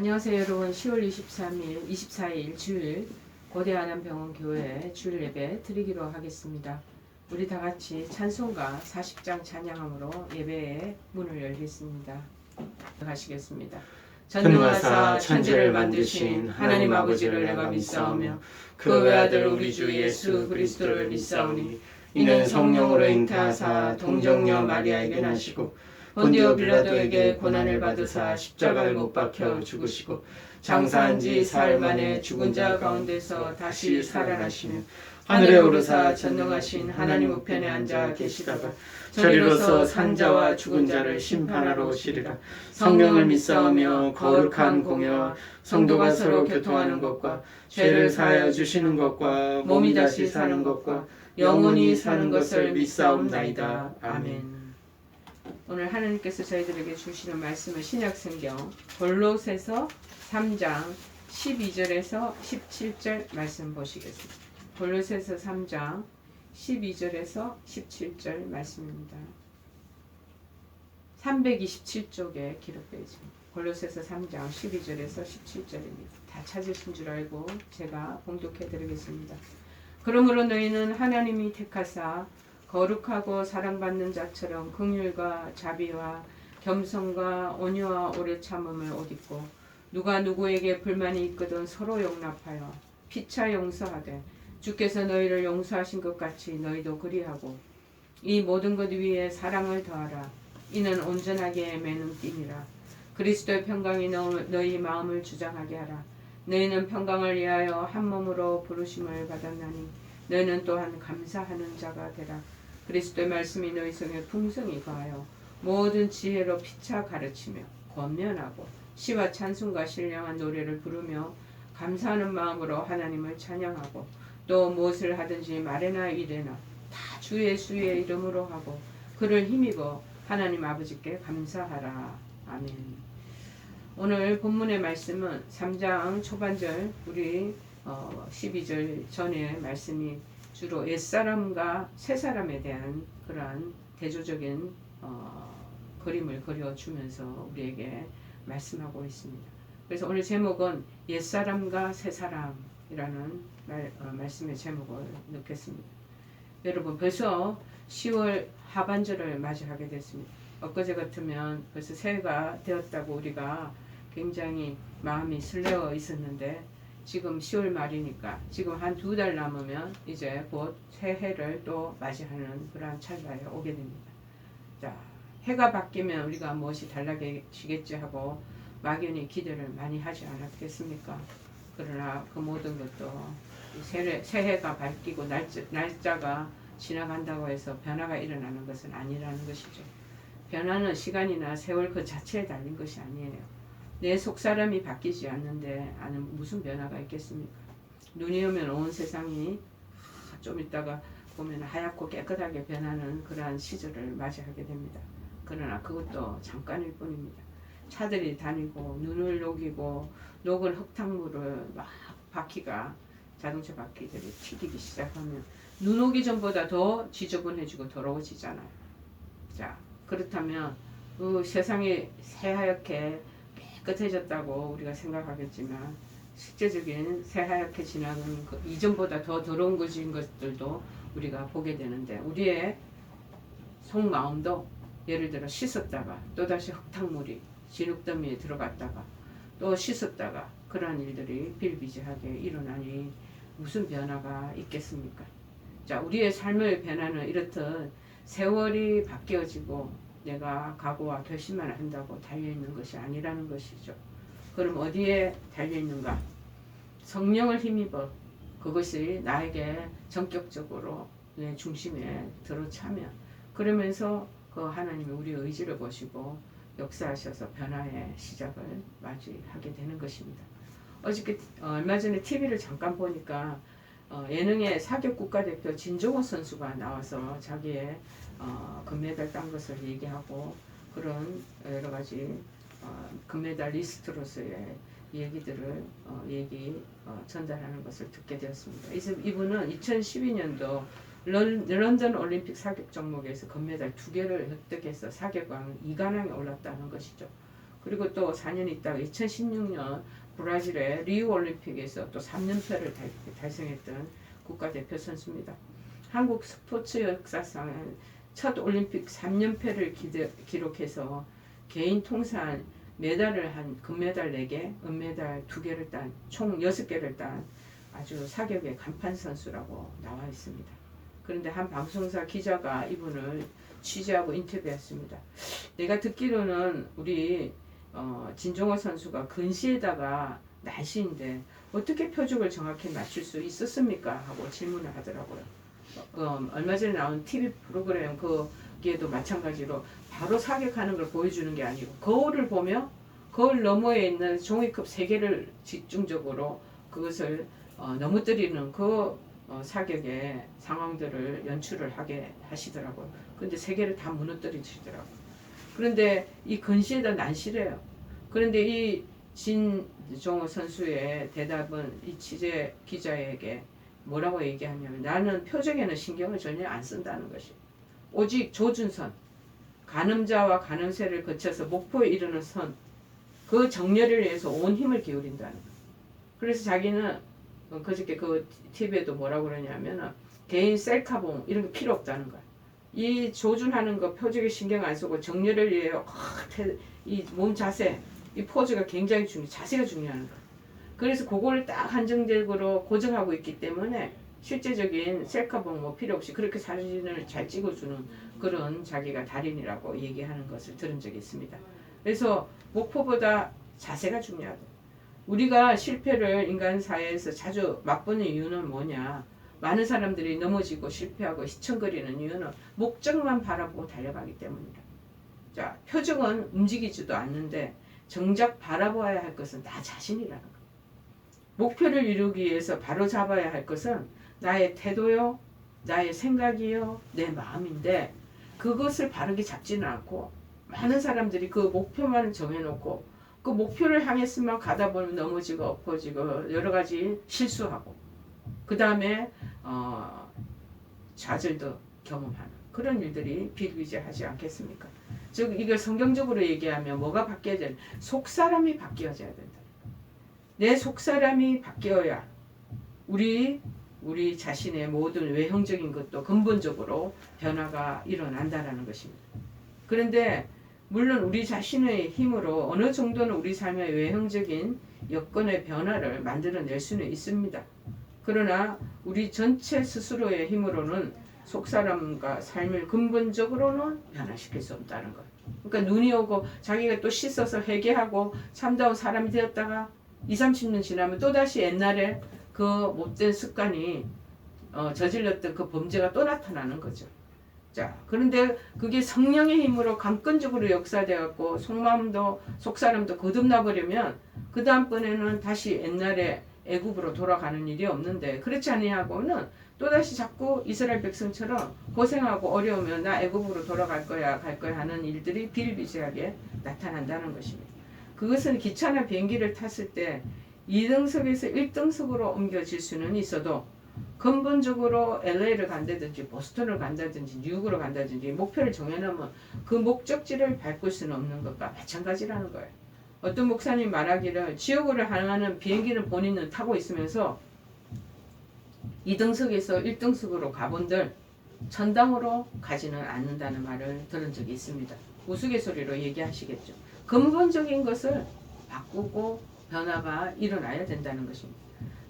안녕하세요 여러분. 10월 24일 주일 고대 안암병원 교회 주일 예배 드리기로 하겠습니다. 우리 다 같이 찬송가 40장 찬양함으로 예배의 문을 열겠습니다. 가시겠습니다. 전능하사 천지를 만드신 하나님 아버지를 내가 믿사오며 그 외아들 우리 주 예수 그리스도를 믿사오니 이는 성령으로 잉태하사 동정녀 마리아에게 나시고 본디오 빌라도에게 고난을 받으사 십자가에 못 박혀 죽으시고 장사한 지 사흘 만에 죽은 자 가운데서 다시 살아나시며 하늘에 오르사 전능하신 하나님 우편에 앉아 계시다가 저리로서 산자와 죽은 자를 심판하러 오시리라. 성령을 믿사오며 거룩한 공예와 성도가 서로 교통하는 것과 죄를 사하여 주시는 것과 몸이 다시 사는 것과 영원히 사는 것을 믿사옵나이다. 아멘. 오늘 하나님께서 저희들에게 주시는 말씀은 신약성경 골로새서 3장 12절에서 17절 말씀 보시겠습니다. 골로새서 3장 12절에서 17절 말씀입니다. 327쪽에 기록되어 있습니다. 골로새서 3장 12절에서 17절입니다. 다 찾으신 줄 알고 제가 봉독해 드리겠습니다. 그러므로 너희는 하나님이 택하사 거룩하고 사랑받는 자처럼 긍휼과 자비와 겸손과 온유와 오래 참음을 옷 입고 누가 누구에게 불만이 있거든 서로 용납하여 피차 용서하되 주께서 너희를 용서하신 것 같이 너희도 그리하고 이 모든 것 위에 사랑을 더하라. 이는 온전하게 매는 띠니라. 그리스도의 평강이 너희 마음을 주장하게 하라. 너희는 평강을 위하여 한 몸으로 부르심을 받았나니 너희는 또한 감사하는 자가 되라. 그리스도의 말씀이 너희 성에 풍성히 거하여 모든 지혜로 피차 가르치며 권면하고 시와 찬송과 신령한 노래를 부르며 감사하는 마음으로 하나님을 찬양하고 또 무엇을 하든지 말에나 이래나 다 주 예수의 이름으로 하고 그를 힘입어 하나님 아버지께 감사하라. 아멘. 오늘 본문의 말씀은 3장 초반절 우리 12절 전의 말씀이 주로 옛사람과 새사람에 대한 그러한 대조적인 그림을 그려주면서 우리에게 말씀하고 있습니다. 그래서 오늘 제목은 옛사람과 새사람이라는 말씀의 제목을 넣겠습니다. 여러분 벌써 10월 하반절을 맞이하게 됐습니다. 엊그제 같으면 벌써 새해가 되었다고 우리가 굉장히 마음이 설레어 있었는데 지금 10월 말이니까 지금 한 2달 남으면 이제 곧 새해를 또 맞이하는 그런 찰나에 오게 됩니다. 자, 해가 바뀌면 우리가 무엇이 달라지겠지 하고 막연히 기대를 많이 하지 않았겠습니까? 그러나 그 모든 것도 새해가 바뀌고 날짜가 지나간다고 해서 변화가 일어나는 것은 아니라는 것이죠. 변화는 시간이나 세월 그 자체에 달린 것이 아니에요. 내 속사람이 바뀌지 않는데 무슨 변화가 있겠습니까? 눈이 오면 온 세상이 좀 있다가 보면 하얗고 깨끗하게 변하는 그러한 시절을 맞이하게 됩니다. 그러나 그것도 잠깐일 뿐입니다. 차들이 다니고 눈을 녹이고 녹은 흙탕물을 막 자동차 바퀴들이 튀기기 시작하면 눈 오기 전보다 더 지저분해지고 더러워지잖아요. 자, 그렇다면 그 세상이 새하얗게 깨끗해졌다고 우리가 생각하겠지만 실제적인 새하얗게 지나는 그 이전보다 더 더러운 것들도 우리가 보게 되는데 우리의 속마음도 예를 들어 씻었다가 또다시 흙탕물이 진흙더미에 들어갔다가 또 씻었다가 그러한 일들이 비일비재하게 일어나니 무슨 변화가 있겠습니까? 자, 우리의 삶의 변화는 이렇듯 세월이 바뀌어지고 내가 각오와 결심만 한다고 달려있는 것이 아니라는 것이죠. 그럼 어디에 달려있는가? 성령을 힘입어 그것이 나에게 전격적으로 내 중심에 들어차면 그러면서 그 하나님이 우리의 의지를 보시고 역사하셔서 변화의 시작을 맞이하게 되는 것입니다. 어저께 얼마 전에 TV를 잠깐 보니까 예능의 사격 국가대표 진종호 선수가 나와서 자기의 금메달 딴 것을 얘기하고 그런 여러 가지 금메달리스트로서의 얘기들을 전달하는 것을 듣게 되었습니다. 이분은 2012년도 런던 올림픽 사격 종목에서 금메달 2개를 획득해서 사격왕 2관왕에 올랐다는 것이죠. 그리고 또 4년 있다가 2016년 브라질의 리우 올림픽에서 또 3연패를 달성했던 국가대표 선수입니다. 한국 스포츠 역사상 첫 올림픽 3연패를 기록해서 개인 통산 메달을 금메달 4개, 은메달 2개를 딴 총 6개를 딴 아주 사격의 간판 선수라고 나와 있습니다. 그런데 한 방송사 기자가 이분을 취재하고 인터뷰했습니다. 내가 듣기로는 우리 진종호 선수가 근시에다가 날씨인데 어떻게 표적을 정확히 맞출 수 있었습니까? 하고 질문을 하더라고요. 얼마 전에 나온 TV 프로그램 거기에도 마찬가지로 바로 사격하는 걸 보여주는 게 아니고 거울을 보며 거울 너머에 있는 종이컵 3개를 집중적으로 그것을 넘어뜨리는 사격의 상황들을 연출을 하게 하시더라고요. 근데 3개를 다 무너뜨리시더라고요. 그런데 이 근시에다 난시래요. 그런데 이 진종호 선수의 대답은 이 취재 기자에게 뭐라고 얘기하냐면 나는 표적에는 신경을 전혀 안 쓴다는 것이 오직 조준선 간음자와 간음새를 거쳐서 목표에 이르는 선 그 정렬을 위해서 온 힘을 기울인다는 거예요. 그래서 자기는 그저께 그 TV에도 뭐라고 그러냐면 개인 셀카봉 이런 게 필요 없다는 거야. 이 조준하는 거 표적에 신경 안 쓰고 정렬을 위해 이 몸 자세 이 포즈가 굉장히 자세가 중요한 거야. 그래서 그거를 딱 한정적으로 고정하고 있기 때문에 실제적인 셀카봉 뭐 필요 없이 그렇게 사진을 잘 찍어주는 그런 자기가 달인이라고 얘기하는 것을 들은 적이 있습니다. 그래서 목표보다 자세가 중요하다. 우리가 실패를 인간 사회에서 자주 맛보는 이유는 뭐냐? 많은 사람들이 넘어지고 실패하고 시청거리는 이유는 목적만 바라보고 달려가기 때문이다. 자, 표적은 움직이지도 않는데 정작 바라봐야 할 것은 나 자신이라는 것. 목표를 이루기 위해서 바로 잡아야 할 것은 나의 태도요, 나의 생각이요, 내 마음인데 그것을 바르게 잡지는 않고 많은 사람들이 그 목표만 정해놓고 그 목표를 향해서만 가다 보면 넘어지고 엎어지고 여러 가지 실수하고 그 다음에 좌절도 경험하는 그런 일들이 비일비재하지 않겠습니까? 즉 이걸 성경적으로 얘기하면 뭐가 바뀌어야 되는 속사람이 바뀌어져야 된다. 내 속사람이 바뀌어야 우리 자신의 모든 외형적인 것도 근본적으로 변화가 일어난다라는 것입니다. 그런데 물론 우리 자신의 힘으로 어느 정도는 우리 삶의 외형적인 여건의 변화를 만들어낼 수는 있습니다. 그러나 우리 전체 스스로의 힘으로는 속사람과 삶을 근본적으로는 변화시킬 수 없다는 것. 그러니까 눈이 오고 자기가 또 씻어서 회개하고 참다운 사람이 되었다가 20-30년 지나면 또다시 옛날에 그 못된 습관이 저질렀던 그 범죄가 또 나타나는 거죠. 자, 그런데 그게 성령의 힘으로 강권적으로 역사되었고 속마음도 속사람도 거듭나 버리면 그 다음번에는 다시 옛날에 애굽으로 돌아가는 일이 없는데 그렇지 아니하고는 또다시 자꾸 이스라엘 백성처럼 고생하고 어려우면 나 애굽으로 돌아갈 거야 갈 거야 하는 일들이 비일비재하게 나타난다는 것입니다. 그것은 기차나 비행기를 탔을 때 2등석에서 1등석으로 옮겨질 수는 있어도 근본적으로 LA를 간다든지 보스턴을 간다든지 뉴욕으로 간다든지 목표를 정해놓으면 그 목적지를 밟을 수는 없는 것과 마찬가지라는 거예요. 어떤 목사님 말하기를 지옥으로 향하는 비행기는 본인은 타고 있으면서 2등석에서 1등석으로 가본들 천당으로 가지는 않는다는 말을 들은 적이 있습니다. 우스갯소리로 얘기하시겠죠. 근본적인 것을 바꾸고 변화가 일어나야 된다는 것입니다.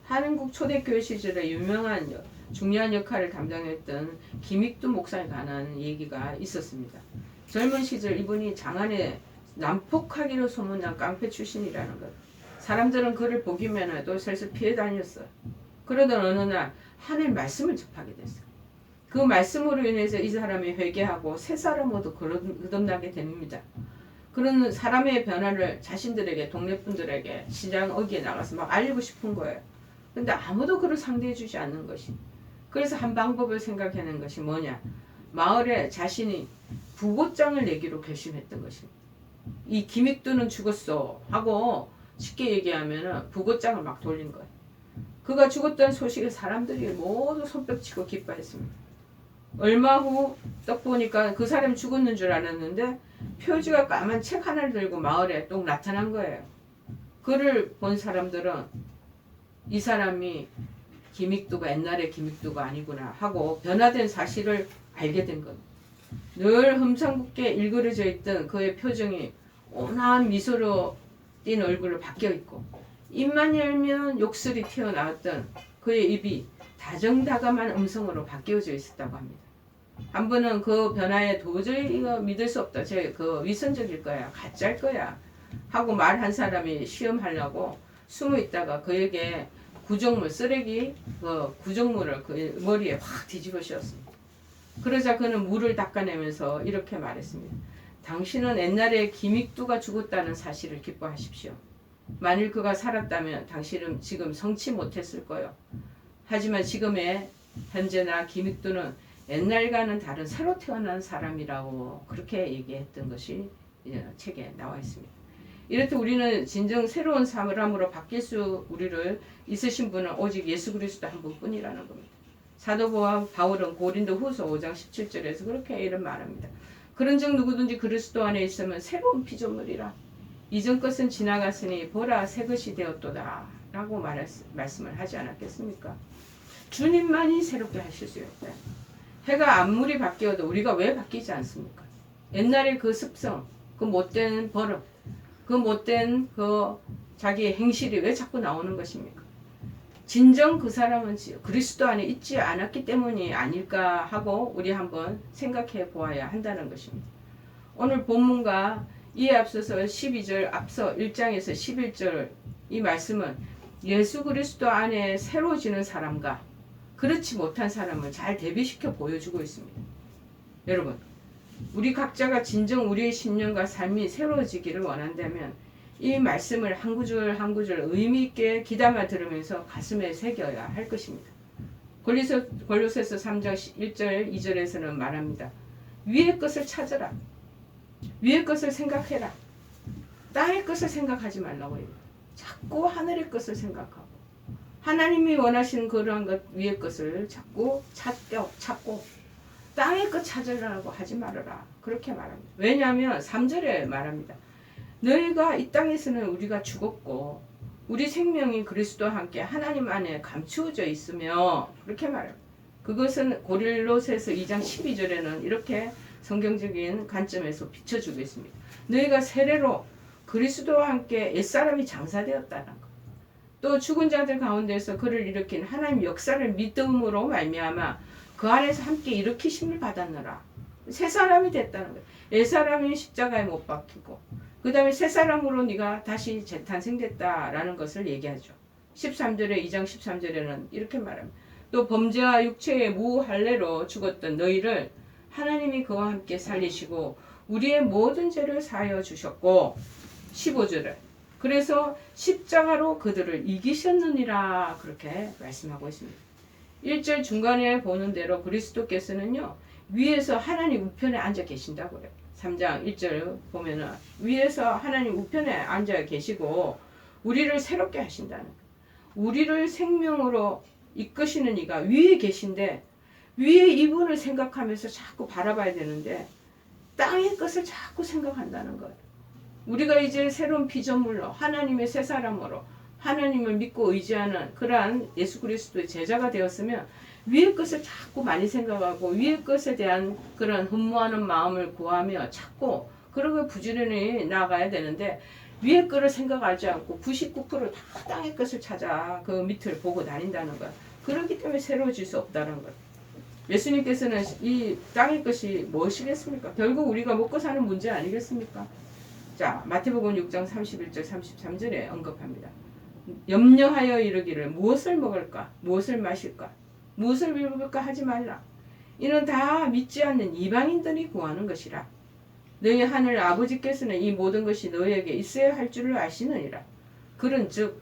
한국 초대교회 시절에 유명한 중요한 역할을 담당했던 김익두 목사에 관한 얘기가 있었습니다. 젊은 시절 이분이 장안에 난폭하기로 소문난 깡패 출신이라는 것. 사람들은 그를 보기만 해도 슬슬 피해 다녔어요. 그러던 어느 날 하나님 말씀을 접하게 됐어요. 그 말씀으로 인해서 이 사람이 회개하고 새 사람으로 거듭나게 됩니다. 그런 사람의 변화를 자신들에게 동네 분들에게 시장 어귀에 나가서 막 알리고 싶은 거예요. 근데 아무도 그를 상대해 주지 않는 것이. 그래서 한 방법을 생각해낸 것이 뭐냐. 마을에 자신이 부고장을 내기로 결심했던 것입니다. 이 김익두는 죽었어 하고 쉽게 얘기하면 부고장을 막 돌린 거예요. 그가 죽었다는 소식에 사람들이 모두 손뼉치고 기뻐했습니다. 얼마 후 떡 보니까 그 사람이 죽었는 줄 알았는데 표지가 까만 책 하나를 들고 마을에 또 나타난 거예요. 그를 본 사람들은 이 사람이 김익두가 옛날의 김익두가 아니구나 하고 변화된 사실을 알게 된 겁니다. 늘 흠상궂게 일그러져 있던 그의 표정이 온화한 미소로 띈 얼굴로 바뀌어 있고 입만 열면 욕설이 튀어나왔던 그의 입이 다정다감한 음성으로 바뀌어져 있었다고 합니다. 한 번은 그 변화에 도저히 이거 믿을 수 없다. 그 위선적일 거야. 가짜일 거야. 하고 말한 사람이 시험하려고 숨어 있다가 그에게 구정물, 쓰레기 구정물을 그 머리에 확 뒤집어 씌웠습니다. 그러자 그는 물을 닦아내면서 이렇게 말했습니다. 당신은 옛날에 김익두가 죽었다는 사실을 기뻐하십시오. 만일 그가 살았다면 당신은 지금 성치 못했을 거요. 하지만 지금의 현재나 김익두는 옛날과는 다른 새로 태어난 사람이라고 그렇게 얘기했던 것이 책에 나와 있습니다. 이렇듯 우리는 진정 새로운 사람으로 바뀔 수 우리를 있으신 분은 오직 예수 그리스도 한 분뿐이라는 겁니다. 사도 바울은 고린도 후서 5장 17절에서 그렇게 이런 말합니다. 그런즉 누구든지 그리스도 안에 있으면 새로운 피조물이라. 이전 것은 지나갔으니 보라 새 것이 되었도다 라고 말씀을 하지 않았겠습니까? 주님만이 새롭게 하실 수 있다. 해가 아무리 바뀌어도 우리가 왜 바뀌지 않습니까? 옛날의 그 습성, 그 못된 버릇, 그 못된 그 자기의 행실이 왜 자꾸 나오는 것입니까? 진정 그 사람은 그리스도 안에 있지 않았기 때문이 아닐까 하고 우리 한번 생각해 보아야 한다는 것입니다. 오늘 본문과 이에 앞서서 12절 앞서 1장에서 11절 이 말씀은 예수 그리스도 안에 새로워지는 사람과 그렇지 못한 사람을 잘 대비시켜 보여주고 있습니다. 여러분, 우리 각자가 진정 우리의 신념과 삶이 새로워지기를 원한다면 이 말씀을 한 구절 한 구절 의미 있게 귀담아 들으면서 가슴에 새겨야 할 것입니다. 골로새서 3장 1절 2절에서는 말합니다. 위의 것을 찾으라. 위의 것을 생각해라. 땅의 것을 생각하지 말라고 해요. 자꾸 하늘의 것을 생각하고 하나님이 원하시는 그러한 것 위의 것을 자꾸 찾고 땅의 것 찾으라고 하지 말아라. 그렇게 말합니다. 왜냐하면 3절에 말합니다. 너희가 이 땅에서는 우리가 죽었고 우리 생명이 그리스도와 함께 하나님 안에 감추어져 있으며 그렇게 말합니다. 그것은 고린도서에서 2장 12절에는 이렇게 성경적인 관점에서 비춰주고 있습니다. 너희가 세례로 그리스도와 함께 옛사람이 장사되었다는 것. 또 죽은 자들 가운데서 그를 일으킨 하나님 역사를 믿음으로 말미암아 그 안에서 함께 일으키심을 받았노라. 새 사람이 됐다는 거예요. 옛사람이 십자가에 못 박히고 그 다음에 새 사람으로 네가 다시 재탄생됐다라는 것을 얘기하죠. 13절에 2장 13절에는 이렇게 말합니다. 또 범죄와 육체의 무할례로 죽었던 너희를 하나님이 그와 함께 살리시고 우리의 모든 죄를 사하여 주셨고 15절에 그래서 십자가로 그들을 이기셨느니라 그렇게 말씀하고 있습니다. 1절 중간에 보는 대로 그리스도께서는요 위에서 하나님 우편에 앉아 계신다고 그래요. 3장 1절 보면은 위에서 하나님 우편에 앉아 계시고 우리를 새롭게 하신다는 거예요. 우리를 생명으로 이끄시는 이가 위에 계신데 위에 이분을 생각하면서 자꾸 바라봐야 되는데 땅의 것을 자꾸 생각한다는 거예요. 우리가 이제 새로운 피조물로 하나님의 새 사람으로 하나님을 믿고 의지하는 그러한 예수 그리스도의 제자가 되었으면 위의 것을 자꾸 많이 생각하고 위의 것에 대한 그런 흠모하는 마음을 구하며 찾고 그러고 부지런히 나아가야 되는데 위의 것을 생각하지 않고 99%다 땅의 것을 찾아 그 밑을 보고 다닌다는 거야. 그렇기 때문에 새로워질 수 없다는 거야. 예수님께서는 이 땅의 것이 무엇이겠습니까? 결국 우리가 먹고 사는 문제 아니겠습니까? 자, 마태복음 6장 31절 33절에 언급합니다. 염려하여 이르기를 무엇을 먹을까? 무엇을 마실까? 무엇을 입을까 하지 말라. 이는 다 믿지 않는 이방인들이 구하는 것이라. 너희 하늘 아버지께서는 이 모든 것이 너희에게 있어야 할 줄을 아시느니라. 그런즉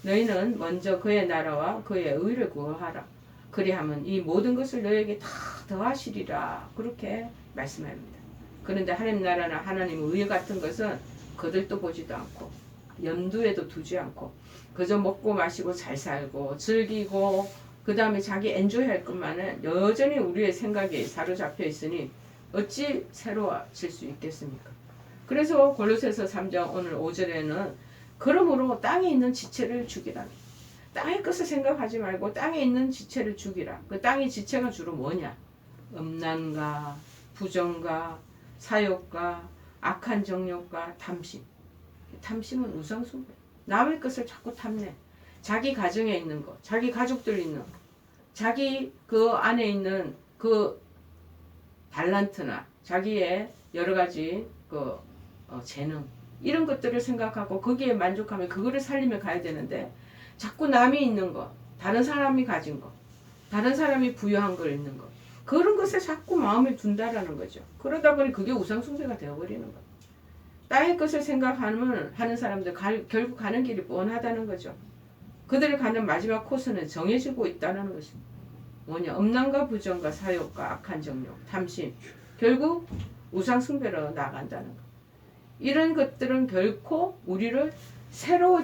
너희는 먼저 그의 나라와 그의 의를 구하라. 그리하면 이 모든 것을 너희에게 다 더하시리라. 그렇게 말씀합니다. 그런데 하나님 나라나 하나님의 의 같은 것은 거들떠 보지도 않고 염두에도 두지 않고 그저 먹고 마시고 잘 살고 즐기고 그 다음에 자기 엔조이 할 것만은 여전히 우리의 생각에 사로잡혀 있으니 어찌 새로워질 수 있겠습니까? 그래서 골로새서 3장 오늘 5절에는 그러므로 땅에 있는 지체를 죽이라. 땅의 것을 생각하지 말고 땅에 있는 지체를 죽이라. 그 땅의 지체가 주로 뭐냐? 음란과 부정과 사욕과 악한 정욕과 탐심. 탐심은 우상숭배. 남의 것을 자꾸 탐내. 자기 가정에 있는 것, 자기 가족들 있는 것, 자기 그 안에 있는 그 달란트나 자기의 여러 가지 재능 이런 것들을 생각하고 거기에 만족하면 그거를 살리며 가야 되는데 자꾸 남이 있는 것, 다른 사람이 가진 것, 다른 사람이 부여한 걸 있는 것 그런 것에 자꾸 마음을 둔다라는 거죠. 그러다 보니 그게 우상숭배가 되어버리는 것. 땅의 것을 하는 사람들 결국 가는 길이 뻔하다는 거죠. 그들을 가는 마지막 코스는 정해지고 있다는 것입니다. 뭐냐? 음란과 부정과 사욕과 악한 정욕, 탐심 결국 우상숭배로 나간다는 것. 이런 것들은 결코 우리를 새로운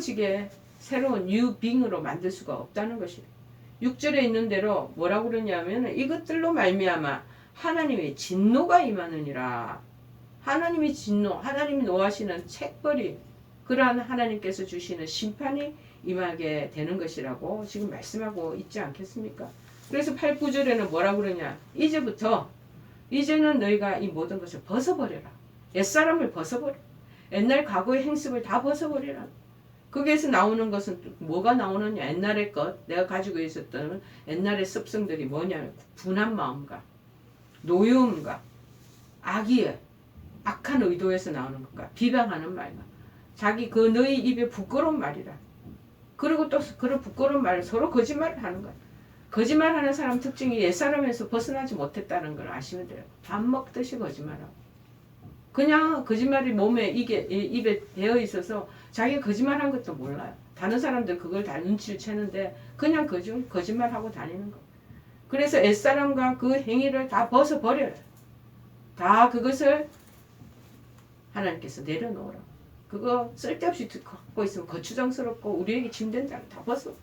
뉴빙으로 만들 수가 없다는 것이에요. 6절에 있는 대로 뭐라고 그러냐면 이것들로 말미암아 하나님의 진노가 임하느니라. 하나님의 진노, 하나님이 노하시는 책벌이 그러한 하나님께서 주시는 심판이 임하게 되는 것이라고 지금 말씀하고 있지 않겠습니까? 그래서 8, 9절에는 뭐라고 그러냐? 이제는 너희가 이 모든 것을 벗어버려라. 옛사람을 벗어버려. 옛날 과거의 행습을 다 벗어버리라. 거기에서 나오는 것은 뭐가 나오느냐? 옛날의 것, 내가 가지고 있었던 옛날의 습성들이 뭐냐? 분한 마음과 노여움과 악한 의도에서 나오는 것과 비방하는 말과 자기 그 너희 입에 부끄러운 말이라. 그리고 또 그런 부끄러운 말을 서로 거짓말을 하는 거야. 거짓말하는 사람 특징이 옛사람에서 벗어나지 못했다는 걸 아시면 돼요. 밥 먹듯이 거짓말하고. 그냥 거짓말이 몸에 입에 배어 있어서 자기가 거짓말한 것도 몰라요. 다른 사람들 그걸 다 눈치를 채는데 그냥 거짓말하고 다니는 거. 그래서 옛사람과 그 행위를 다 벗어버려요. 다 그것을 하나님께서 내려놓으라. 그거 쓸데없이 갖고 있으면 거추장스럽고 우리에게 짐된다. 다 벗어.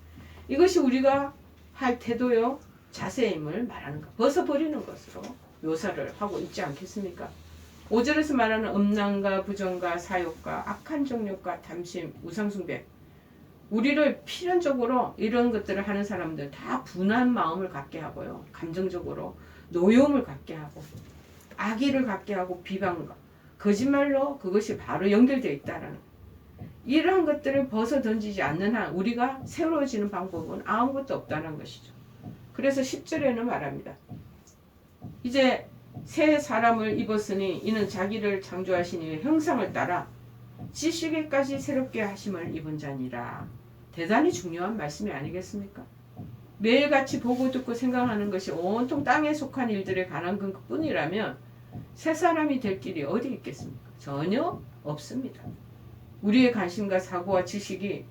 이것이 우리가 할 태도요, 자세임을 말하는 것. 벗어버리는 것으로 묘사를 하고 있지 않겠습니까? 5절에서 말하는 음란과 부정과 사욕과 악한 정욕과 탐심, 우상숭배. 우리를 필연적으로 이런 것들을 하는 사람들 다 분한 마음을 갖게 하고요. 감정적으로 노여움을 갖게 하고 악의를 갖게 하고 비방과 거짓말로 그것이 바로 연결되어 있다라는 이러한 것들을 벗어 던지지 않는 한 우리가 새로워지는 방법은 아무것도 없다는 것이죠. 그래서 10절에는 말합니다. 이제 새 사람을 입었으니 이는 자기를 창조하신 이의 형상을 따라 지식에까지 새롭게 하심을 입은 자니라. 대단히 중요한 말씀이 아니겠습니까? 매일같이 보고 듣고 생각하는 것이 온통 땅에 속한 일들에 관한 것뿐이라면 새 사람이 될 길이 어디 있겠습니까? 전혀 없습니다. 우리의 관심과 사고와 지식이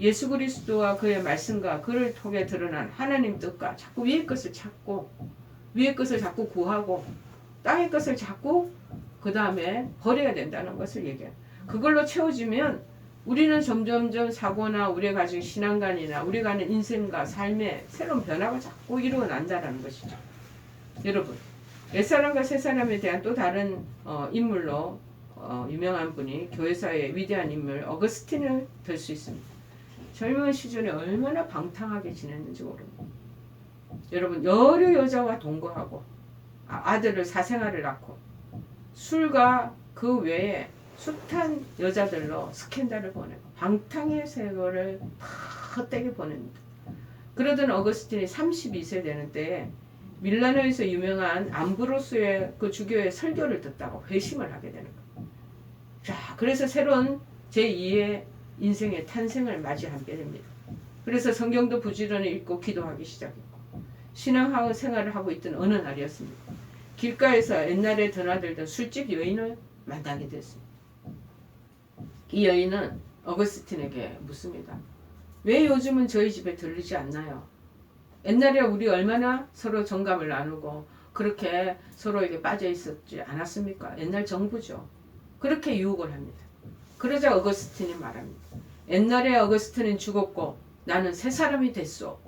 예수 그리스도와 그의 말씀과 그를 통해 드러난 하나님 뜻과 자꾸 위의 것을 찾고 위의 것을 자꾸 구하고 땅의 것을 자꾸 그 다음에 버려야 된다는 것을 얘기해요. 그걸로 채워지면 우리는 점점점 사고나 우리가 가진 신앙관이나 우리가 하는 인생과 삶의 새로운 변화가 자꾸 일어난다는 것이죠. 여러분, 옛사람과 새사람에 대한 또 다른 인물로 유명한 분이 교회사의 위대한 인물 어거스틴을 들 수 있습니다. 젊은 시절에 얼마나 방탕하게 지냈는지 모릅니다. 여러분, 여러 여자와 동거하고 아들을 사생아를 낳고 술과 그 외에 숱한 여자들로 스캔들을 보내고 방탕의 세월을 헛되게 보냅니다. 그러던 어거스틴이 32세 되는 때에 밀라노에서 유명한 암브로스의 그 주교의 설교를 듣다가 회심을 하게 되는 거예요. 자, 그래서 새로운 제2의 인생의 탄생을 맞이하게 됩니다. 그래서 성경도 부지런히 읽고 기도하기 시작했고 신앙 생활을 하고 있던 어느 날이었습니다. 길가에서 옛날에 드나들던 술집 여인을 만나게 됐습니다. 이 여인은 어거스틴에게 묻습니다. 왜 요즘은 저희 집에 들르지 않나요? 옛날에 우리 얼마나 서로 정감을 나누고 그렇게 서로에게 빠져 있었지 않았습니까? 옛날 정부죠. 그렇게 유혹을 합니다. 그러자 어거스틴이 말합니다. 옛날에 어거스틴은 죽었고 나는 새 사람이 됐소.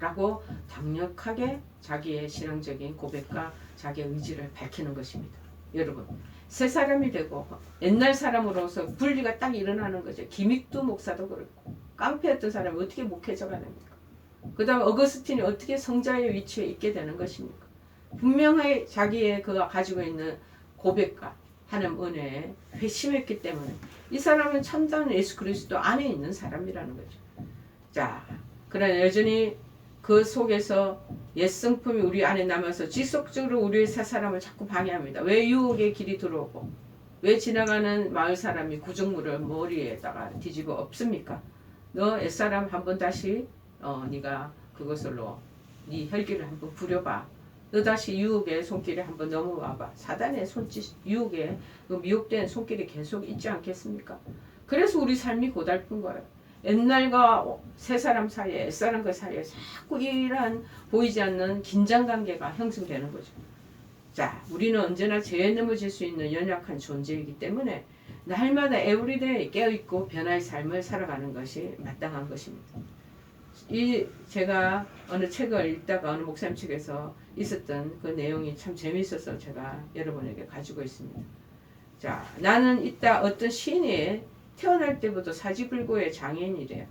라고 강력하게 자기의 신앙적인 고백과 자기의 의지를 밝히는 것입니다. 여러분, 새 사람이 되고 옛날 사람으로서 분리가 딱 일어나는 거죠. 김익두 목사도 그렇고 깡패였던 사람이 어떻게 목회자가 됩니까? 그 다음에 어거스틴이 어떻게 성자의 위치에 있게 되는 것입니까? 분명히 자기의 그가 가지고 있는 고백과 하나님 은혜에 회심했기 때문에 이 사람은 참다운 예수 그리스도 안에 있는 사람이라는 거죠. 자, 그러나 여전히 그 속에서 옛 성품이 우리 안에 남아서 지속적으로 우리의 새 사람을 자꾸 방해합니다. 왜 유혹의 길이 들어오고 왜 지나가는 마을 사람이 구정물을 머리에다가 뒤집어 엎습니까? 너 옛사람 한번 다시 네가 그것으로 네 혈기를 한번 부려봐. 너 다시 유혹의 손길에 한번 넘어와봐. 사단의 손짓, 유혹의 그 미혹된 손길이 계속 있지 않겠습니까? 그래서 우리 삶이 고달픈 거예요. 옛날과 새 사람 사이에, 옛사람과 사이에 자꾸 이러한 보이지 않는 긴장관계가 형성되는 거죠. 자, 우리는 언제나 죄에 넘어질 수 있는 연약한 존재이기 때문에 날마다 에브리데이 깨어있고 변화의 삶을 살아가는 것이 마땅한 것입니다. 제가 어느 책을 읽다가 어느 목사님 책에서 있었던 그 내용이 참 재미있어서 제가 여러분에게 가지고 있습니다. 자, 나는 이따 어떤 시인이 태어날 때부터 사지불고의 장애인이래요.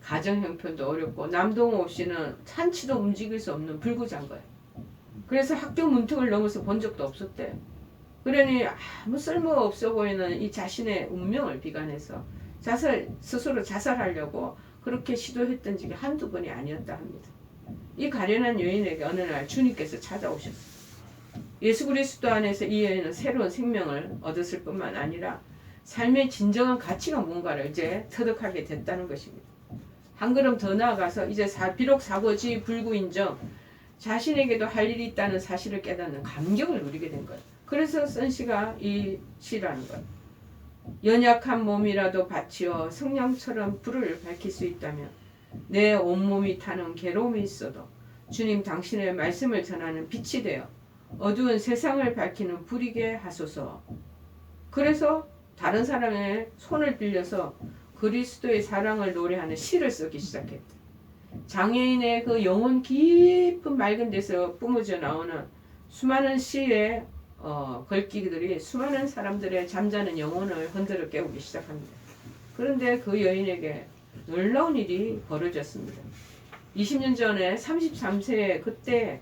가정 형편도 어렵고 남동호 없이는 산치도 움직일 수 없는 불구자인 거예요. 그래서 학교 문턱을 넘어서 본 적도 없었대요. 그러니 아무 쓸모 없어 보이는 이 자신의 운명을 비관해서 스스로 자살하려고 그렇게 시도했던 적이 한두 번이 아니었다 합니다. 이 가련한 여인에게 어느 날 주님께서 찾아오셨어요. 예수 그리스도 안에서 이 여인은 새로운 생명을 얻었을 뿐만 아니라 삶의 진정한 가치가 뭔가를 이제 터득하게 됐다는 것입니다. 한 걸음 더 나아가서 이제 비록 사고지 불구인정 자신에게도 할 일이 있다는 사실을 깨닫는 감격을 누리게 된 거예요. 그래서 쓴 시가 이 시라는 거예요. 연약한 몸이라도 바치어 성냥처럼 불을 밝힐 수 있다면 내 온몸이 타는 괴로움이 있어도 주님 당신의 말씀을 전하는 빛이 되어 어두운 세상을 밝히는 불이게 하소서. 그래서 다른 사람의 손을 빌려서 그리스도의 사랑을 노래하는 시를 쓰기 시작했다. 장애인의 그 영혼 깊은 맑은 데서 뿜어져 나오는 수많은 시의 글귀들이 수많은 사람들의 잠자는 영혼을 흔들어 깨우기 시작합니다. 그런데 그 여인에게 놀라운 일이 벌어졌습니다. 20년 전에 33세 그때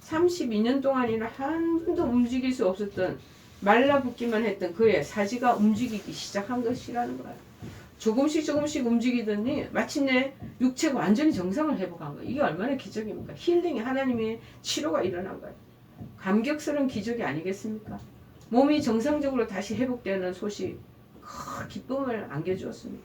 32년 동안이나 한 번도 움직일 수 없었던 말라붙기만 했던 그의 사지가 움직이기 시작한 것이라는 거예요. 조금씩 움직이더니 마침내 육체가 완전히 정상을 회복한 거예요. 이게 얼마나 기적입니까? 힐링이 하나님의 치료가 일어난 거예요. 감격스러운 기적이 아니겠습니까? 몸이 정상적으로 다시 회복되는 소식, 큰 기쁨을 안겨주었습니다.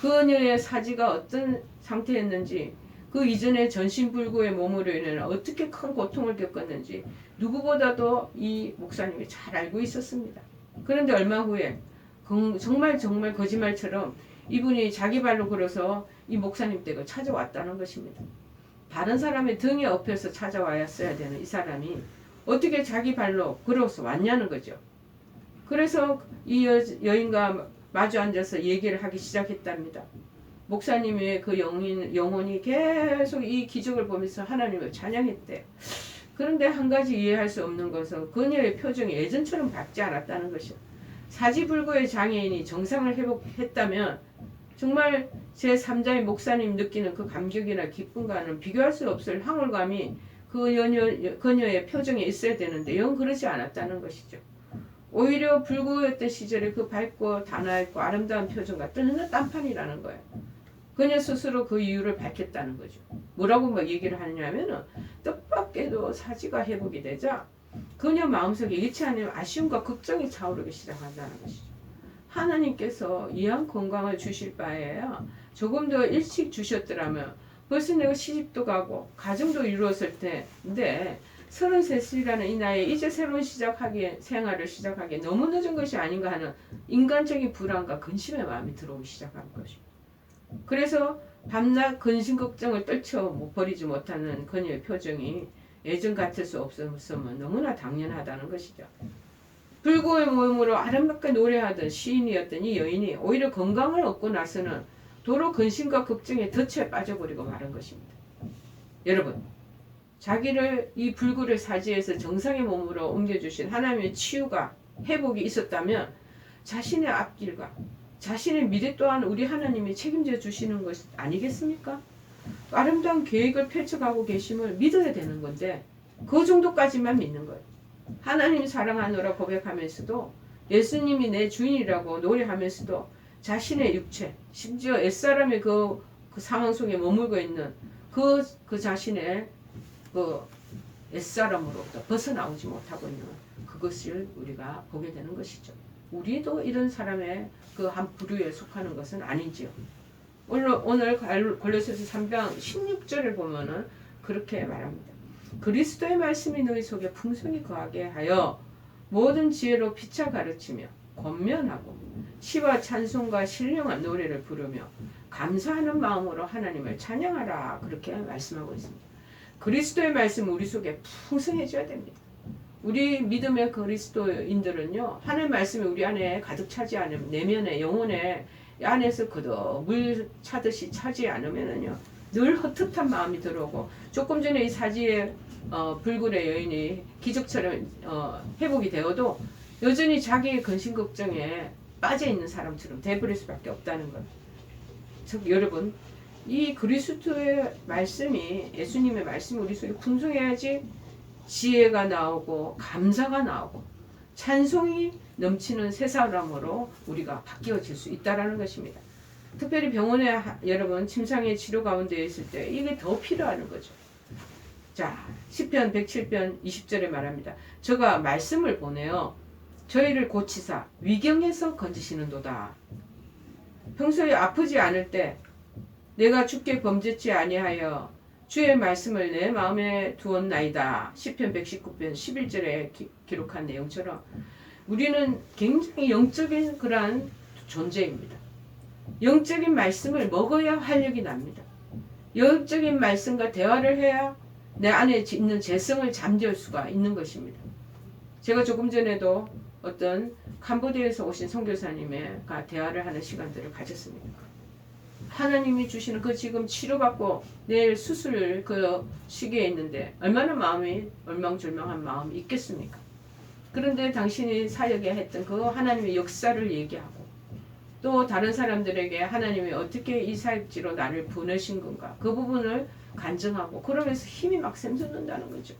그녀의 사지가 어떤 상태였는지, 그 이전에 전신불구의 몸으로 인해 어떻게 큰 고통을 겪었는지 누구보다도 이 목사님이 잘 알고 있었습니다. 그런데 얼마 후에 정말 거짓말처럼 이분이 자기 발로 걸어서 이 목사님 댁을 찾아왔다는 것입니다. 다른 사람의 등에 업혀서 찾아왔어야 되는 이 사람이 어떻게 자기 발로 걸어서 왔냐는 거죠. 그래서 이 여인과 마주 앉아서 얘기를 하기 시작했답니다. 목사님의 그 영혼이 계속 이 기적을 보면서 하나님을 찬양했대요. 그런데 한 가지 이해할 수 없는 것은 그녀의 표정이 예전처럼 밝지 않았다는 것이요. 사지불구의 장애인이 정상을 회복했다면 정말 제3자의 목사님 느끼는 그 감격이나 기쁨과는 비교할 수 없을 황홀감이 그녀의 표정에 있어야 되는데 영 그러지 않았다는 것이죠. 오히려 불구였던 시절에 그 밝고 단아있고 아름다운 표정과 뜨는 딴판이라는 거예요. 그녀 스스로 그 이유를 밝혔다는 거죠. 뭐라고 얘기를 하냐면은 뜻밖에도 사지가 회복이 되자 그녀 마음속에 일치 않는 아쉬움과 걱정이 차오르기 시작한다는 것이죠. 하나님께서 이한 건강을 주실 바에야 조금 더 일찍 주셨더라면 벌써 내가 시집도 가고 가정도 이루었을 텐데 33이라는 이 나이에 이제 새로운 생활을 시작하기에 너무 늦은 것이 아닌가 하는 인간적인 불안과 근심의 마음이 들어오기 시작한 것이죠. 그래서 밤낮 근심 걱정을 떨쳐 버리지 못하는 그녀의 표정이 예전 같을 수 없으면 너무나 당연하다는 것이죠. 불구의 몸으로 아름답게 노래하던 시인이었던 이 여인이 오히려 건강을 얻고 나서는 도로 근심과 걱정에 덫에 빠져버리고 마는 것입니다. 여러분, 자기를 이 불굴의 사지에서 정상의 몸으로 옮겨주신 하나님의 치유가 회복이 있었다면 자신의 앞길과 자신의 미래 또한 우리 하나님이 책임져 주시는 것 아니겠습니까? 아름다운 계획을 펼쳐가고 계심을 믿어야 되는 건데 그 정도까지만 믿는 거예요. 하나님 사랑하노라 고백하면서도 예수님이 내 주인이라고 노래하면서도 자신의 육체, 심지어 옛사람의 그 상황 속에 머물고 있는 그 자신의 그 옛사람으로부터 벗어나오지 못하고 있는 그것을 우리가 보게 되는 것이죠. 우리도 이런 사람의 그 한 부류에 속하는 것은 아니지요. 오늘 골로새서 3장 16절을 보면은 그렇게 말합니다. 그리스도의 말씀이 너희 속에 풍성히 거하게 하여 모든 지혜로 피차 가르치며 권면하고 시와 찬송과 신령한 노래를 부르며 감사하는 마음으로 하나님을 찬양하라. 그렇게 말씀하고 있습니다. 그리스도의 말씀 우리 속에 풍성해져야 됩니다. 우리 믿음의 그리스도인들은요, 하나님의 말씀이 우리 안에 가득 차지 않으면, 내면에, 영혼에 안에서 그저 물 차듯이 차지 않으면은요, 늘 헛헛한 마음이 들어오고, 조금 전에 이 사지의 불굴의 여인이 기적처럼 회복이 되어도 여전히 자기의 근심 걱정에 빠져 있는 사람처럼 돼버릴 수밖에 없다는 것. 즉 여러분, 이 그리스도의 말씀이, 예수님의 말씀이 우리 속에 풍성해야지 지혜가 나오고 감사가 나오고 찬송이 넘치는 새 사람으로 우리가 바뀌어질 수 있다는 것입니다. 특별히 병원에 여러분 침상의 치료 가운데 있을 때 이게 더 필요한 거죠. 자, 시편 107편 20절에 말합니다. 저가 말씀을 보내어 저희를 고치사 위경에서 건지시는도다. 평소에 아프지 않을 때 내가 주께 범죄치 아니하여 주의 말씀을 내 마음에 두었나이다. 시편 119편 11절에 기록한 내용처럼 우리는 굉장히 영적인 그러한 존재입니다. 영적인 말씀을 먹어야 활력이 납니다. 영적인 말씀과 대화를 해야 내 안에 있는 재성을 잠재울 수가 있는 것입니다. 제가 조금 전에도 어떤 캄보디아에서 오신 선교사님과 대화를 하는 시간들을 가졌습니다. 하나님이 주시는 그 지금 치료받고 내일 수술 그 시기에 있는데 얼마나 마음이 얼망졸망한 마음이 있겠습니까? 그런데 당신이 사역에 했던 그 하나님의 역사를 얘기하고 또 다른 사람들에게 하나님이 어떻게 이 사역지로 나를 보내신 건가 그 부분을 간증하고 그러면서 힘이 막 샘솟는다는 거죠.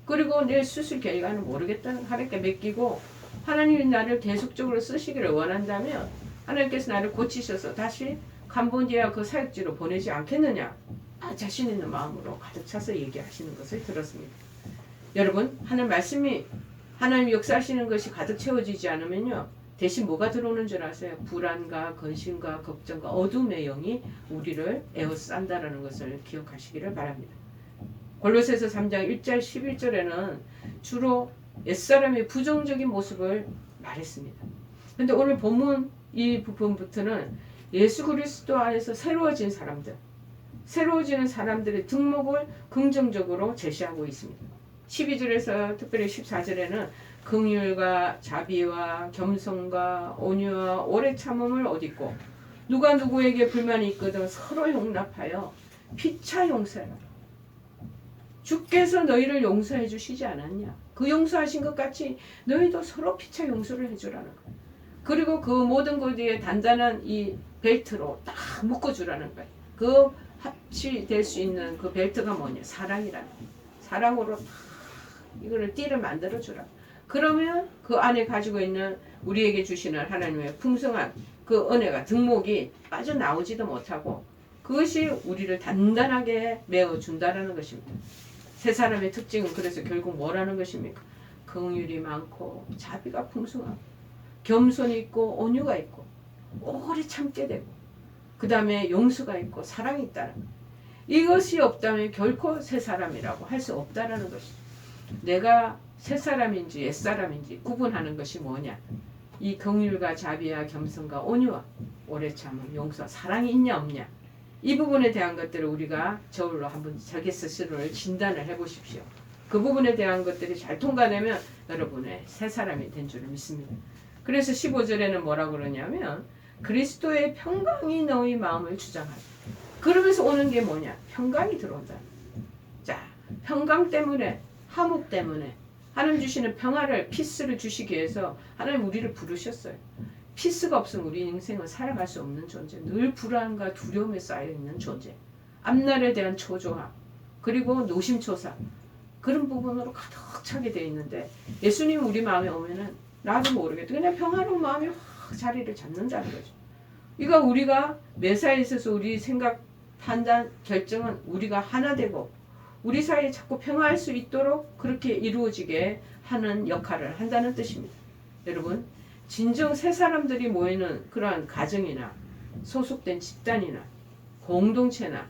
그리고 내일 수술 결과는 모르겠다는 하나님께 맡기고 하나님이 나를 계속적으로 쓰시기를 원한다면 하나님께서 나를 고치셔서 다시 캄보디아 그 사역지로 보내지 않겠느냐 자신 있는 마음으로 가득 차서 얘기하시는 것을 들었습니다. 여러분 하나님 말씀이 하나님 역사하시는 것이 가득 채워지지 않으면요 대신 뭐가 들어오는 줄 아세요? 불안과 근심과 걱정과 어둠의 영이 우리를 에워싼다는 것을 기억하시기를 바랍니다. 골로새서 3장 1절 11절에는 주로 옛사람의 부정적인 모습을 말했습니다. 그런데 오늘 본문 이 부분부터는 예수 그리스도 안에서 새로워진 사람들, 새로워지는 사람들의 등목을 긍정적으로 제시하고 있습니다. 12절에서 특별히 14절에는 긍휼과 자비와 겸손과 온유와 오래 참음을 얻고 누가 누구에게 불만이 있거든 서로 용납하여 피차 용서해라. 주께서 너희를 용서해 주시지 않았냐? 그 용서하신 것 같이 너희도 서로 피차 용서를 해주라는 거예요. 그리고 그 모든 것 위에 단단한 이 벨트로 딱 묶어주라는 거예요. 그 합치될 수 있는 그 벨트가 뭐냐? 사랑이라는 거예요. 사랑으로 딱 이거를 띠를 만들어주라. 그러면 그 안에 가지고 있는 우리에게 주시는 하나님의 풍성한 그 은혜가 등목이 빠져나오지도 못하고 그것이 우리를 단단하게 메워준다는 것입니다. 세 사람의 특징은 그래서 결국 뭐라는 것입니까? 긍휼이 많고 자비가 풍성하고 겸손이 있고 온유가 있고 오래 참게 되고 그 다음에 용서가 있고 사랑이 있다는 거예요. 이것이 없다면 결코 새 사람이라고 할 수 없다는 것이죠. 내가 새 사람인지 옛 사람인지 구분하는 것이 뭐냐? 이 긍휼과 자비와 겸손과 온유와 오래 참음, 용서, 사랑이 있냐 없냐? 이 부분에 대한 것들을 우리가 저울로 한번 자기 스스로를 진단을 해보십시오. 그 부분에 대한 것들이 잘 통과되면 여러분의 새 사람이 된 줄을 믿습니다. 그래서 15절에는 뭐라고 그러냐면 그리스도의 평강이 너희 마음을 주장하라. 그러면서 오는 게 뭐냐? 평강이 들어온다. 평강 때문에, 화목 때문에 하나님 주시는 평화를, 피스를 주시기 위해서 하나님 우리를 부르셨어요. 피스가 없으면 우리 인생은 살아갈 수 없는 존재. 늘 불안과 두려움에 쌓여있는 존재. 앞날에 대한 초조함, 그리고 노심초사, 그런 부분으로 가득 차게 되어 있는데 예수님 우리 마음에 오면은 나도 모르겠다. 그냥 평화로운 마음이 확 자리를 잡는다는 거죠. 이거 우리가 매사에 있어서 우리 생각, 판단, 결정은 우리가 하나 되고 우리 사이에 자꾸 평화할 수 있도록 그렇게 이루어지게 하는 역할을 한다는 뜻입니다. 여러분, 진정 새 사람들이 모이는 그러한 가정이나 소속된 집단이나 공동체나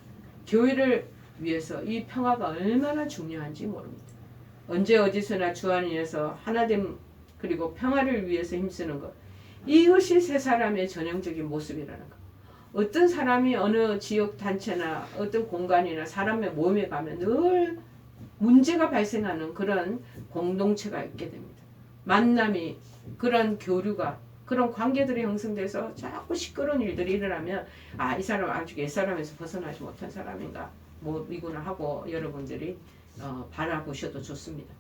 교회를 위해서 이 평화가 얼마나 중요한지 모릅니다. 언제 어디서나 주 안에서 하나됨, 그리고 평화를 위해서 힘쓰는 것, 이것이 새 사람의 전형적인 모습이라는 것. 어떤 사람이 어느 지역 단체나 어떤 공간이나 사람의 모임에 가면 늘 문제가 발생하는 그런 공동체가 있게 됩니다. 만남이, 그런 교류가, 그런 관계들이 형성돼서 자꾸 시끄러운 일들이 일어나면 이 사람 아직 옛사람에서 벗어나지 못한 사람인가 이구나 하고 여러분들이 바라보셔도 좋습니다.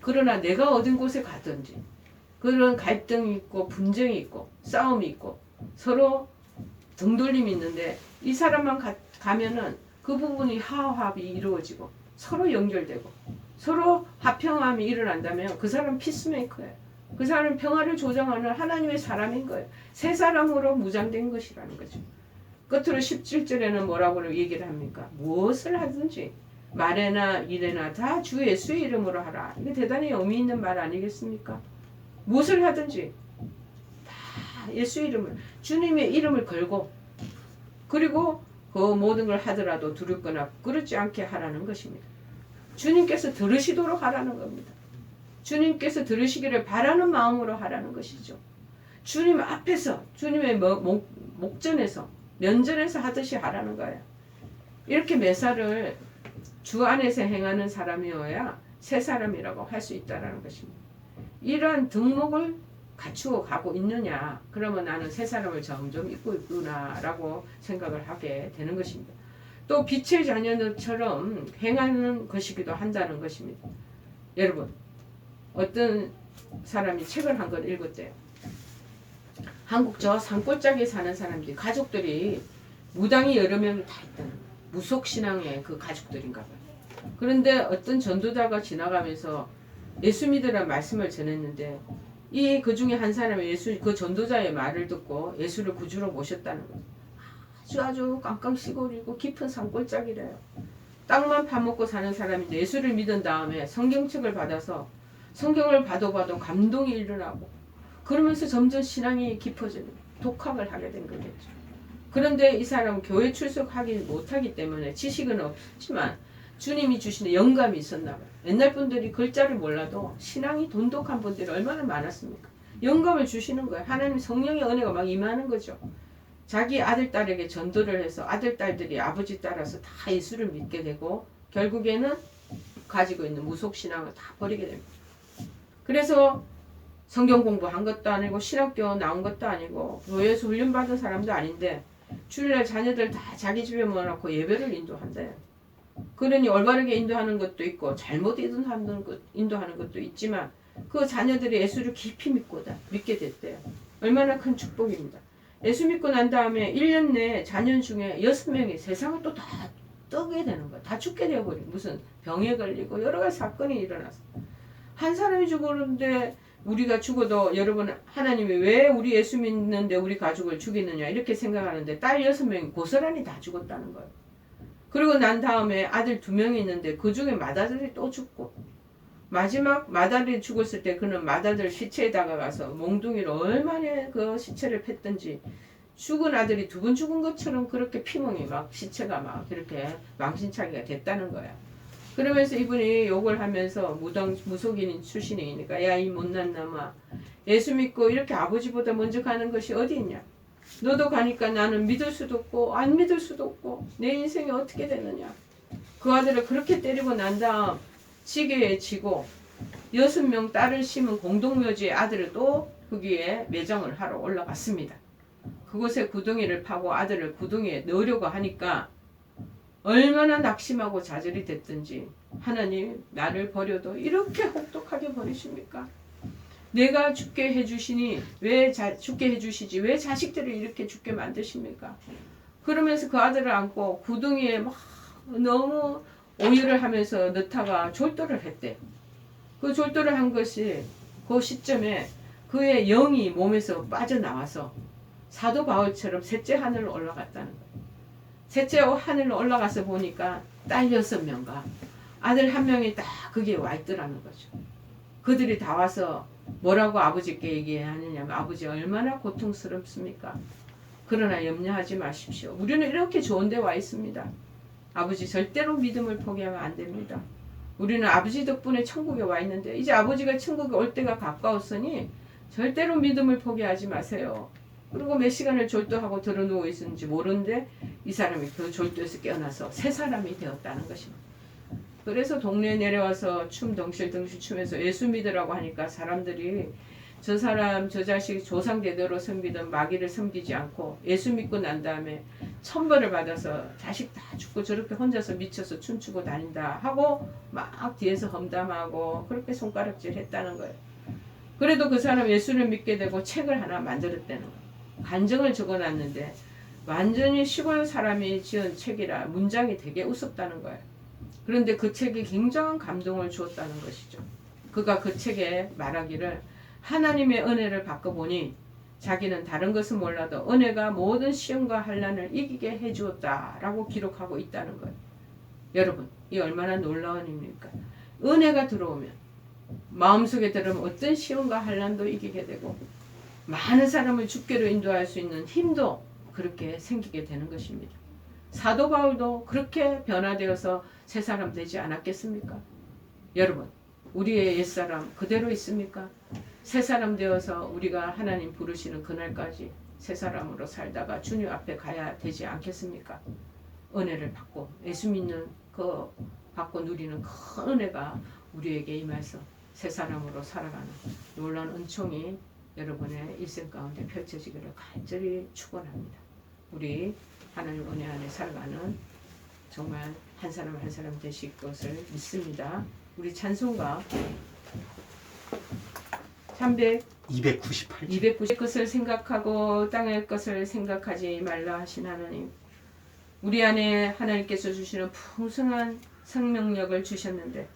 그러나 내가 어딘 곳에 가든지 그런 갈등이 있고 분쟁이 있고 싸움이 있고 서로 등돌림이 있는데 이 사람만 가면은 그 부분이 화합이 이루어지고 서로 연결되고 서로 화평함이 일어난다면 그 사람 피스메이커예요. 그 사람은 평화를 조정하는 하나님의 사람인 거예요. 새 사람으로 무장된 것이라는 거죠. 끝으로 17절에는 뭐라고 얘기를 합니까? 무엇을 하든지 말에나 일에나 다 주 예수의 이름으로 하라. 이게 대단히 의미 있는 말 아니겠습니까? 무엇을 하든지 다 예수 이름을, 주님의 이름을 걸고, 그리고 그 모든 걸 하더라도 두렵거나 그렇지 않게 하라는 것입니다. 주님께서 들으시도록 하라는 겁니다. 주님께서 들으시기를 바라는 마음으로 하라는 것이죠. 주님 앞에서, 주님의 목전에서, 면전에서 하듯이 하라는 거예요. 이렇게 매사를 주 안에서 행하는 사람이어야 새 사람이라고 할 수 있다는 것입니다. 이러한 등목을 갖추어 가고 있느냐, 그러면 나는 새 사람을 점점 입고 있구나라고 생각을 하게 되는 것입니다. 또 빛의 자녀들처럼 행하는 것이기도 한다는 것입니다. 여러분, 어떤 사람이 책을 한 권 읽었대요. 한국 저 산골짜기에 사는 사람들이, 가족들이 무당이 여러 명이 다 있다는 거예요. 무속신앙의 그 가족들인가 봐요. 그런데 어떤 전도자가 지나가면서 예수 믿으라는 말씀을 전했는데 그 중에 한 사람이 그 전도자의 말을 듣고 예수를 구주로 모셨다는 거예요. 아주 깡깡 시골이고 깊은 산골짜기래요. 땅만 파먹고 사는 사람인데 예수를 믿은 다음에 성경책을 받아서 성경을 봐도 감동이 일어나고 그러면서 점점 신앙이 깊어지는, 독학을 하게 된 거겠죠. 그런데 이 사람은 교회 출석하기 못하기 때문에 지식은 없지만 주님이 주시는 영감이 있었나 봐요. 옛날 분들이 글자를 몰라도 신앙이 돈독한 분들이 얼마나 많았습니까? 영감을 주시는 거예요. 하나님 성령의 은혜가 막 임하는 거죠. 자기 아들, 딸에게 전도를 해서 아들, 딸들이 아버지 따라서 다 예수를 믿게 되고 결국에는 가지고 있는 무속신앙을 다 버리게 됩니다. 그래서 성경 공부한 것도 아니고 신학교 나온 것도 아니고 교회에서 훈련받은 사람도 아닌데 주일날 자녀들 다 자기 집에 모아놓고 예배를 인도한대요. 그러니 올바르게 인도하는 것도 있고 잘못 인도하는 것도 있지만 그 자녀들이 예수를 깊이 믿게 됐대요. 얼마나 큰 축복입니다. 예수 믿고 난 다음에 1년 내에 자녀 중에 6명이 세상을 또 다 떠게 되는 거예요. 다 죽게 되어버린, 무슨 병에 걸리고 여러 가지 사건이 일어났어요. 한 사람이 죽었는데 우리가 죽어도 여러분, 하나님이 왜 우리 예수 믿는데 우리 가족을 죽이느냐 이렇게 생각하는데 딸 6명이 고스란히 다 죽었다는 거예요. 그리고 난 다음에 아들 2명이 있는데 그 중에 맏아들이 또 죽고 마지막 맏아들이 죽었을 때 그는 맏아들 시체에 다가가서 몽둥이로 얼마나 그 시체를 팼든지 죽은 아들이 2번 죽은 것처럼 그렇게 피멍이 막 시체가 막 이렇게 망신차기가 됐다는 거야. 그러면서 이분이 욕을 하면서 무속인 출신이니까 야, 이 못난 놈아, 예수 믿고 이렇게 아버지보다 먼저 가는 것이 어디 있냐? 너도 가니까 나는 믿을 수도 없고 안 믿을 수도 없고 내 인생이 어떻게 되느냐? 그 아들을 그렇게 때리고 난 다음 지게에 지고 6명 딸을 심은 공동묘지의 아들을 또 거기에 매장을 하러 올라갔습니다. 그곳에 구덩이를 파고 아들을 구덩이에 넣으려고 하니까 얼마나 낙심하고 좌절이 됐든지 하나님 나를 버려도 이렇게 혹독하게 버리십니까? 내가 죽게 해주시니 왜 죽게 해주시지? 왜 자식들을 이렇게 죽게 만드십니까? 그러면서 그 아들을 안고 구덩이에 막 너무 오열을 하면서 넣다가 졸도를 했대. 그 졸도를 한 것이 그 시점에 그의 영이 몸에서 빠져나와서 사도 바울처럼 셋째 하늘로 올라갔다는 거예요. 셋째 하늘로 올라가서 보니까 딸 6명과 아들 1명이 딱 거기에 와 있더라는 거죠. 그들이 다 와서 뭐라고 아버지께 얘기하느냐면 아버지 얼마나 고통스럽습니까? 그러나 염려하지 마십시오. 우리는 이렇게 좋은 데 와 있습니다. 아버지 절대로 믿음을 포기하면 안 됩니다. 우리는 아버지 덕분에 천국에 와 있는데 이제 아버지가 천국에 올 때가 가까웠으니 절대로 믿음을 포기하지 마세요. 그리고 몇 시간을 졸도하고 들어누워 있었는지 모르는데 이 사람이 그 졸도에서 깨어나서 새 사람이 되었다는 것입니다. 그래서 동네에 내려와서 춤 덩실덩실 추면서 예수 믿으라고 하니까 사람들이 저 사람 저 자식 조상 대대로 섬기던 마귀를 섬기지 않고 예수 믿고 난 다음에 천벌을 받아서 자식 다 죽고 저렇게 혼자서 미쳐서 춤추고 다닌다 하고 막 뒤에서 험담하고 그렇게 손가락질 했다는 거예요. 그래도 그 사람 예수를 믿게 되고 책을 하나 만들었다는 거예요. 간증을 적어놨는데 완전히 시골 사람이 지은 책이라 문장이 되게 우습다는 거예요. 그런데 그 책이 굉장한 감동을 주었다는 것이죠. 그가 그 책에 말하기를 하나님의 은혜를 바꿔보니 자기는 다른 것은 몰라도 은혜가 모든 시험과 환난을 이기게 해주었다라고 기록하고 있다는 거예요. 여러분, 이 얼마나 놀라운 일입니까? 은혜가 들어오면 마음속에 들으면 어떤 시험과 환난도 이기게 되고 많은 사람을 주께로 인도할 수 있는 힘도 그렇게 생기게 되는 것입니다. 사도 바울도 그렇게 변화되어서 새 사람 되지 않았겠습니까? 여러분, 우리의 옛사람 그대로 있습니까? 새 사람 되어서 우리가 하나님 부르시는 그날까지 새 사람으로 살다가 주님 앞에 가야 되지 않겠습니까? 은혜를 받고 예수 믿는 그 받고 누리는 큰 은혜가 우리에게 임해서 새 사람으로 살아가는 놀라운 은총이 여러분의 일생 가운데 펼쳐지기를 간절히 축원합니다. 우리 하나님 은혜 안에 살아가는 정말 한 사람 한 사람 되실 것을 믿습니다. 우리 찬송가 290 것을 생각하고 땅의 것을 생각하지 말라 하신 하나님, 우리 안에 하나님께서 주시는 풍성한 생명력을 주셨는데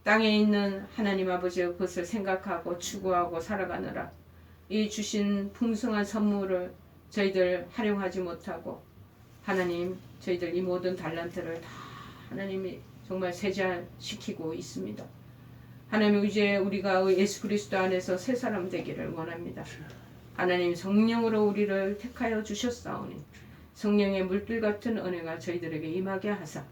땅에 있는 하나님 아버지의 것을 생각하고 추구하고 살아가느라 이 주신 풍성한 선물을 저희들 활용하지 못하고 하나님 저희들 이 모든 달란트를 다 하나님이 정말 세자시키고 있습니다. 하나님 이제 우리가 예수 그리스도 안에서 새 사람 되기를 원합니다. 하나님 성령으로 우리를 택하여 주셨사오니 성령의 물길 같은 은혜가 저희들에게 임하게 하사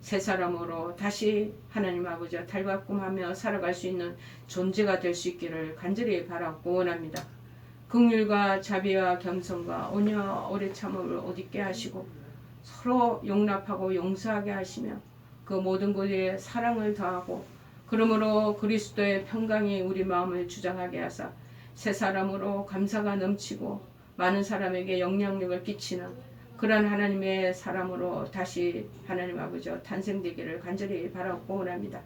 새 사람으로 다시 하나님 아버지와 달바꿈하며 살아갈 수 있는 존재가 될 수 있기를 간절히 바라고 원합니다. 긍휼과 자비와 겸손과 온유와 오래 참음을 옷 입게 하시고 서로 용납하고 용서하게 하시며 그 모든 곳에 사랑을 더하고 그러므로 그리스도의 평강이 우리 마음을 주장하게 하사 새 사람으로 감사가 넘치고 많은 사람에게 영향력을 끼치는 그런 하나님의 사람으로 다시 하나님 아버지와 탄생되기를 간절히 바라고 원합니다.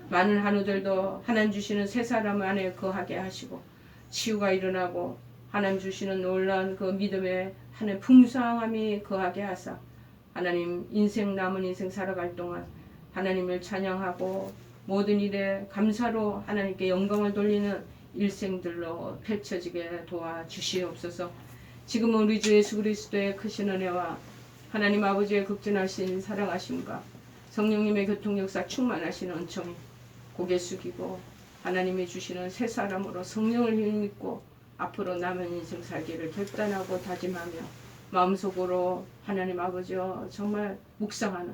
많은 한우들도 하나님 주시는 새 사람 안에 거하게 하시고 치유가 일어나고 하나님 주시는 놀라운 그 믿음의 하나님 풍성함이 거하게 하사 하나님 인생 남은 인생 살아갈 동안 하나님을 찬양하고 모든 일에 감사로 하나님께 영광을 돌리는 일생들로 펼쳐지게 도와주시옵소서. 지금은 우리 주 예수 그리스도의 크신 은혜와 하나님 아버지의 극진하신 사랑하심과 성령님의 교통역사 충만하신 은총이 고개 숙이고 하나님이 주시는 새 사람으로 성령을 힘입고 앞으로 남은 인생 살기를 결단하고 다짐하며 마음속으로 하나님 아버지여 정말 묵상하는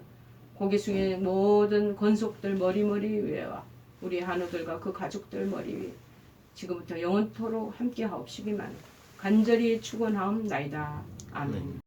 고개 숙인 모든 권속들 머리 위에와 우리 한우들과 그 가족들 머리 위에 지금부터 영원토록 함께 하옵시기만 간절히 축원하옵나이다. 아멘.